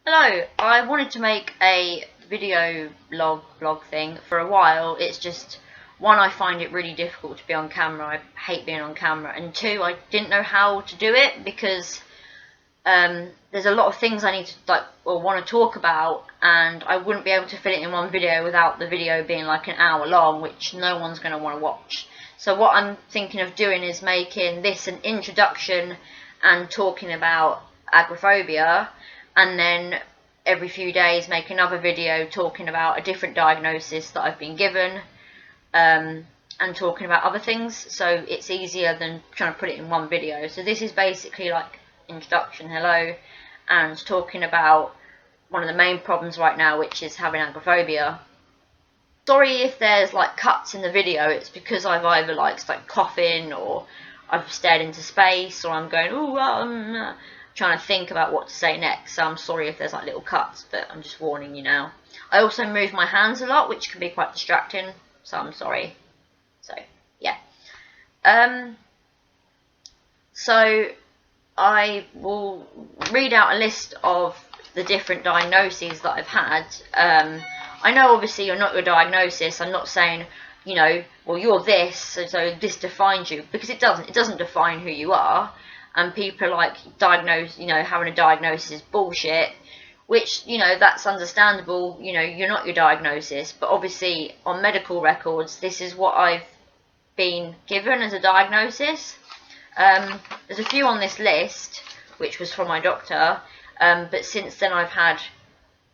Hello, I wanted to make a video vlog thing for a while. It's just, one, I find it really difficult to be on camera. I hate being on camera. And two, I didn't know how to do it because there's a lot of things I need to want to talk about, and I wouldn't be able to fit it in one video without the video being like an hour long, which no one's going to want to watch. So what I'm thinking of doing is making this an introduction and talking about agoraphobia, and then every few days make another video talking about a different diagnosis that I've been given, and talking about other things, so it's easier than trying to put it in one video. So this is basically like introduction, hello, and talking about one of the main problems right now, which is having agoraphobia. Sorry if there's like cuts in the video. It's because I've either like coughing, or I've stared into space, or I'm going trying to think about what to say next. So I'm sorry if there's like little cuts, but I'm just warning you now. I also move my hands a lot, which can be quite distracting, so I'm sorry. So yeah. So I will read out a list of the different diagnoses that I've had. I know obviously you're not your diagnosis. I'm not saying, you know, well, you're this, so this defines you, because it doesn't. It doesn't define who you are. And people are like, having a diagnosis is bullshit, which, you know, that's understandable. You know, you're not your diagnosis, but obviously on medical records, this is what I've been given as a diagnosis. There's a few on this list, which was from my doctor, but since then I've had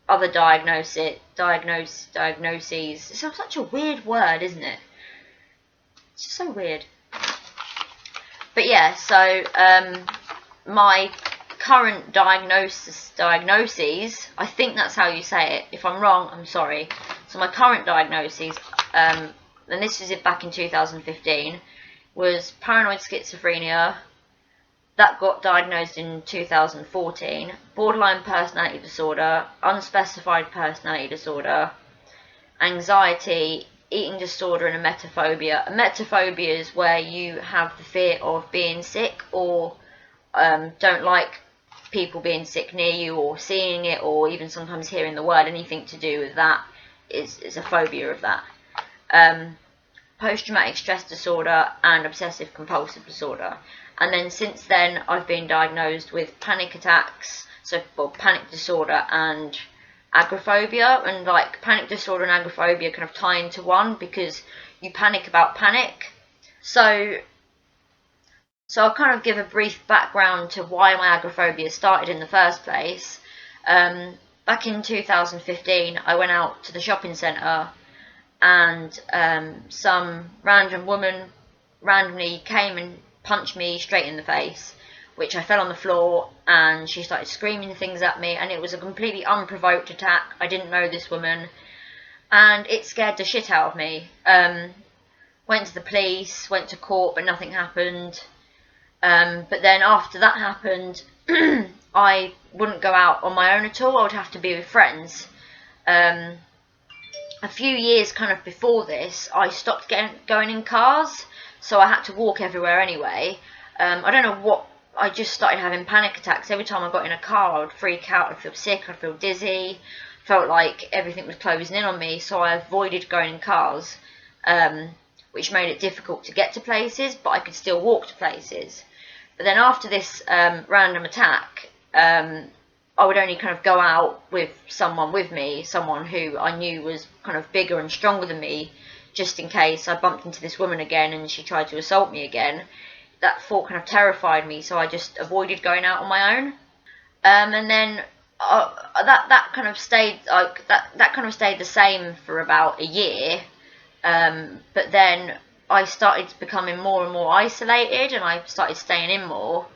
other diagnoses. It's such a weird word, isn't it? It's just so weird. But yeah, so my current diagnoses, I think that's how you say it. If I'm wrong, I'm sorry. So my current diagnoses, and this is it back in 2015, was paranoid schizophrenia. That got diagnosed in 2014. Borderline personality disorder, unspecified personality disorder, anxiety, eating disorder, and a emetophobia. Emetophobia is where you have the fear of being sick, or don't like people being sick near you, or seeing it, or even sometimes hearing the word. Anything to do with that is a phobia of that. Post-traumatic stress disorder and obsessive compulsive disorder. And then since then I've been diagnosed with panic attacks, panic disorder and agoraphobia. And like panic disorder and agoraphobia kind of tie into one, because you panic about panic. So I'll kind of give a brief background to why my agoraphobia started in the first place. Back in 2015 I went out to the shopping centre, and some random woman randomly came and punched me straight in the face, which I fell on the floor, and she started screaming things at me, and it was a completely unprovoked attack. I didn't know this woman, and it scared the shit out of me. Went to the police, went to court, but nothing happened. But then after that happened, I wouldn't go out on my own at all. I would have to be with friends. A few years kind of before this, I stopped going in cars, so I had to walk everywhere anyway. I don't know what, I just started having panic attacks. Every time I got in a car, I would freak out, I'd feel sick, I'd feel dizzy, felt like everything was closing in on me, so I avoided going in cars, which made it difficult to get to places, but I could still walk to places. But then after this random attack, I would only kind of go out with someone with me, someone who I knew was kind of bigger and stronger than me, just in case I bumped into this woman again and she tried to assault me again. That thought kind of terrified me, so I just avoided going out on my own. And then that kind of stayed the same for about a year. But then I started becoming more and more isolated, and I started staying in more.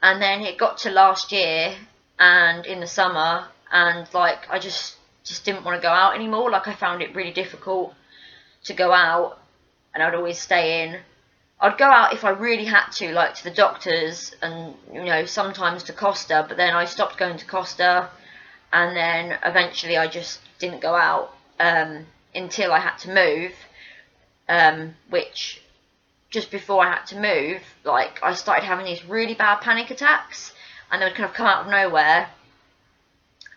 And then it got to last year, and in the summer, and like I just didn't want to go out anymore. Like I found it really difficult to go out, and I'd always stay in. I'd go out if I really had to, like to the doctors, and you know, sometimes to Costa, but then I stopped going to Costa, and then eventually I just didn't go out until I had to move, which just before I had to move, like I started having these really bad panic attacks, and they would kind of come out of nowhere,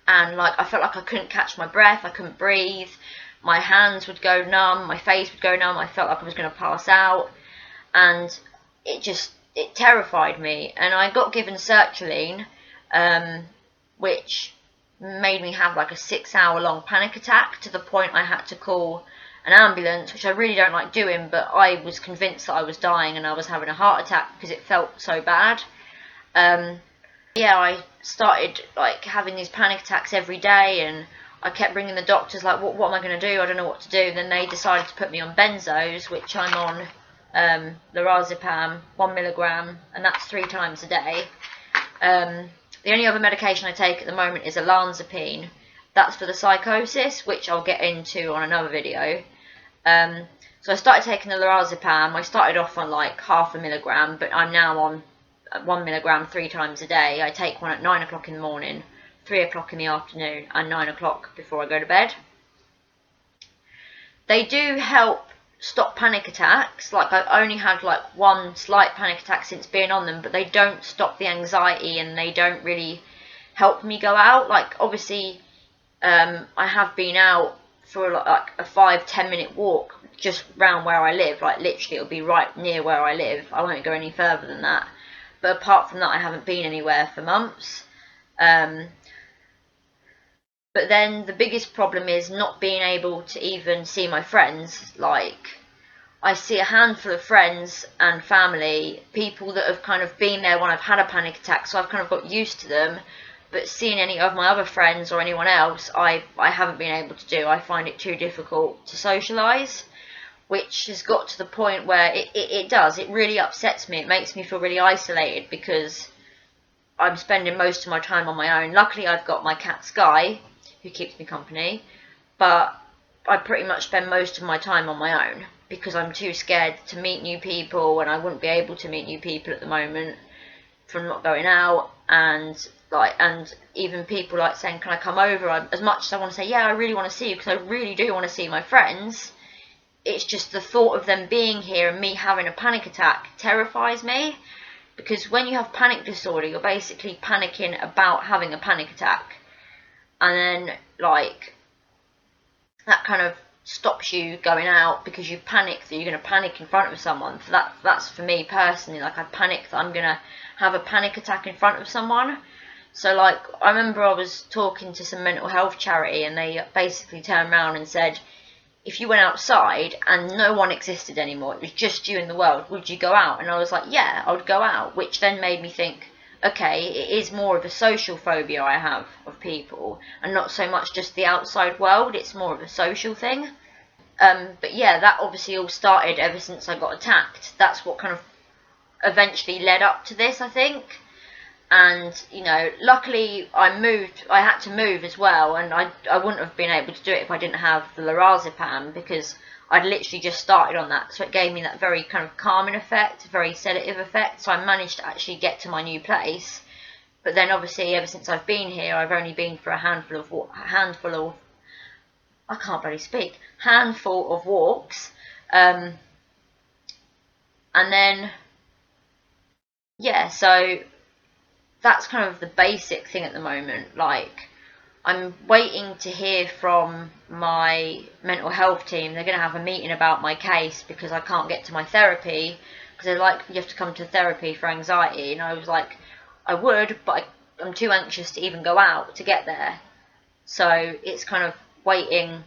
and like I felt like I couldn't catch my breath, I couldn't breathe, my hands would go numb, my face would go numb, I felt like I was going to pass out, and it terrified me. And I got given sertraline, which made me have like a 6-hour long panic attack, to the point I had to call an ambulance, which I really don't like doing, but I was convinced that I was dying and I was having a heart attack because it felt so bad. Yeah, I started like having these panic attacks every day, and I kept ringing the doctors like, what am I going to do? I don't know what to do. And then they decided to put me on benzos, which I'm on lorazepam, 1 milligram, and that's 3 times a day. The only other medication I take at the moment is olanzapine. That's for the psychosis, which I'll get into on another video. So I started taking the lorazepam. I started off on like 0.5 milligram, but I'm now on 1 milligram 3 times a day. I take one at 9 o'clock in the morning, 3 o'clock in the afternoon, and 9 o'clock before I go to bed. They do help stop panic attacks. Like, I've only had like 1 slight panic attack since being on them, but they don't stop the anxiety, and they don't really help me go out. Like, obviously, I have been out for like a 5-10 minute walk just round where I live. Like, literally, it'll be right near where I live. I won't go any further than that. But apart from that, I haven't been anywhere for months. But then the biggest problem is not being able to even see my friends. Like, I see a handful of friends and family, people that have kind of been there when I've had a panic attack, so I've kind of got used to them. But seeing any of my other friends or anyone else, I haven't been able to do. I find it too difficult to socialise, which has got to the point where it really upsets me. It makes me feel really isolated, because I'm spending most of my time on my own. Luckily, I've got my cat Sky, who keeps me company, but I pretty much spend most of my time on my own, because I'm too scared to meet new people, and I wouldn't be able to meet new people at the moment from not going out. And even people like saying, can I come over? As much as I want to say, yeah, I really want to see you, because I really do want to see my friends, it's just the thought of them being here and me having a panic attack terrifies me. Because when you have panic disorder, you're basically panicking about having a panic attack. And then, like, that kind of stops you going out, because you panic that you're going to panic in front of someone. So that's for me personally. Like, I panic that I'm going to have a panic attack in front of someone. So, like, I remember I was talking to some mental health charity, and they basically turned around and said, if you went outside and no one existed anymore, it was just you in the world, would you go out? And I was like, yeah, I would go out. Which then made me think, okay, it is more of a social phobia I have of people, and not so much just the outside world. It's more of a social thing. But yeah, that obviously all started ever since I got attacked. That's what kind of eventually led up to this, I think. And, you know, luckily I had to move as well, and I wouldn't have been able to do it if I didn't have the lorazepam, because I'd literally just started on that, so it gave me that very kind of calming effect, very sedative effect, so I managed to actually get to my new place. But then obviously ever since I've been here, I've only been for a handful of walks, and then, yeah, so that's kind of the basic thing at the moment. Like, I'm waiting to hear from my mental health team. They're going to have a meeting about my case, because I can't get to my therapy, because they're like, you have to come to therapy for anxiety. And I was like, I would, but I'm too anxious to even go out to get there. So it's kind of waiting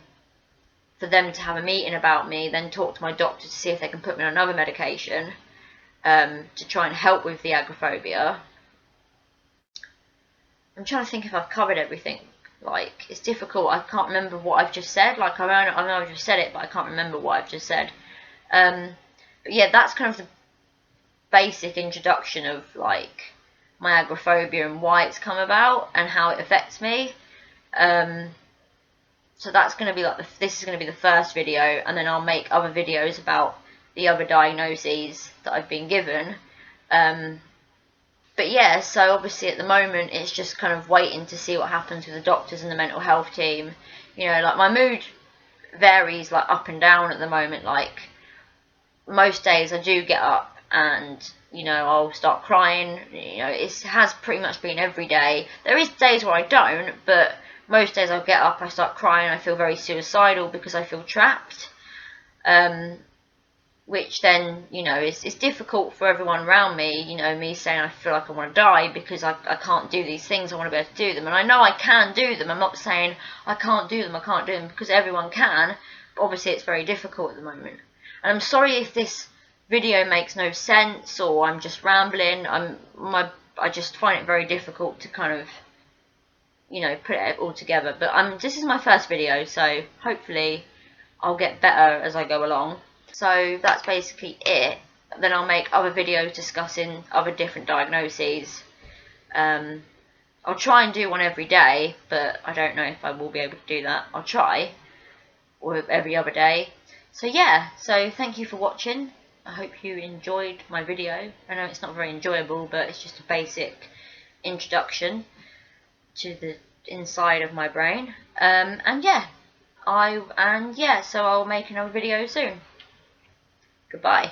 for them to have a meeting about me, then talk to my doctor to see if they can put me on another medication to try and help with the agoraphobia. I'm trying to think if I've covered everything. Like, it's difficult. I can't remember what I've just said. Like, I know I've just said it, but I can't remember what I've just said. But yeah, that's kind of the basic introduction of, like, my agoraphobia and why it's come about and how it affects me. So that's going to be like this is going to be the first video, and then I'll make other videos about the other diagnoses that I've been given. But yeah, so obviously at the moment it's just kind of waiting to see what happens with the doctors and the mental health team. You know, like, my mood varies like up and down at the moment. Like, most days I do get up and, you know, I'll start crying. You know, it has pretty much been every day. There is days where I don't, but most days I'll get up, I start crying, I feel very suicidal because I feel trapped. Which then, you know, is difficult for everyone around me, you know, me saying I feel like I want to die because I can't do these things, I want to be able to do them. And I know I can do them, I'm not saying I can't do them, because everyone can, but obviously it's very difficult at the moment. And I'm sorry if this video makes no sense or I'm just rambling. I just find it very difficult to kind of, you know, put it all together. But this is my first video, so hopefully I'll get better as I go along. So that's basically it. Then I'll make other videos discussing other different diagnoses. I'll try and do one every day, but I don't know if I will be able to do that. I'll try, or every other day. So yeah, so thank you for watching. I hope you enjoyed my video. I know it's not very enjoyable, but it's just a basic introduction to the inside of my brain. And yeah, so I'll make another video soon. Goodbye.